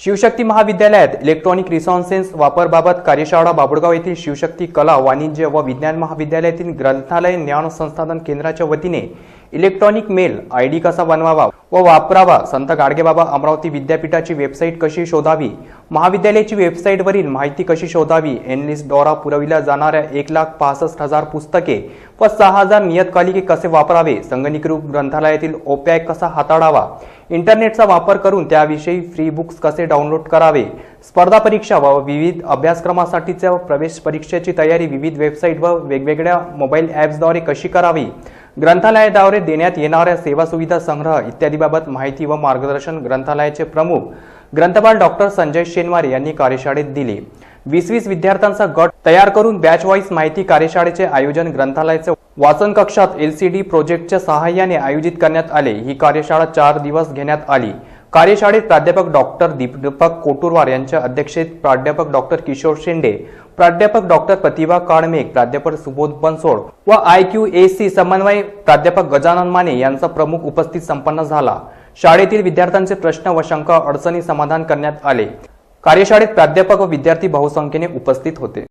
शिवशक्ती महाविद्यालयात इलेक्ट्रॉनिक रिसॉन्सेन्स वापराबाबत कार्यशाळा बाभुळगाव येथील शिवशक्ती कला, वाणिज्य व विज्ञान महाविद्यालयातील ग्रंथालय ज्ञान संसाधन केंद्राच्या वतीने इलेक्ट्रॉनिक मेल आयडी कसा बनवावा व वापरावा, संत गाडगेबाबा अमरावती विद्यापीठाची वेबसाईट कशी शोधावी, महाविद्यालयाची वेबसाईटवरील माहिती कशी शोधावी, एनलिस्टद्वारा पुरविल्या जाणाऱ्या 1,65,000 पुस्तके व 6,000 नियतकालिके कसे वापरावे, संगणकीकृत ग्रंथालयातील ओपॅक कसा हाताळावा, इंटरनेटचा वापर करून त्याविषयी फ्री बुक्स कसे डाउनलोड करावे, स्पर्धा परीक्षा व विविध अभ्यासक्रमासाठीच्या प्रवेश परीक्षेची तयारी विविध वेबसाईट व वेगवेगळ्या मोबाईल ॲप्सद्वारे कशी करावी, ग्रंथालयाद्वारे देण्यात येणाऱ्या सेवा सुविधा संग्रह इत्यादीबाबत माहिती व मार्गदर्शन ग्रंथालयाचे प्रमुख ग्रंथपाल डॉक्टर संजय शेनवारे यांनी कार्यशाळेत दिले। 20 विद्यार्थ्यांचा गट तयार करून बॅच वाईज माहिती कार्यशाळेचे आयोजन ग्रंथालयाचे वाचन कक्षात LCD प्रोजेक्टच्या सहाय्याने आयोजित करण्यात आले। ही कार्यशाळा 4 दिवस घेण्यात आली। कार्यशाळेत प्राध्यापक डॉक्टर दीपक कोटुरवार यांच्या अध्यक्षतेत प्राध्यापक डॉक्टर किशोर शेंडे, प्राध्यापक डॉक्टर प्रतिभा काळमेघ, प्राध्यापक सुबोध बनसोड व IQAC समन्वय प्राध्यापक गजानन माने यांचा प्रमुख उपस्थित संपन्न झाला। शाळेतील विद्यार्थ्यांचे प्रश्न व शंका अडचणी समाधान करण्यात आले। कार्यशाळेत प्राध्यापक व विद्यार्थी बहुसंख्येने उपस्थित होते।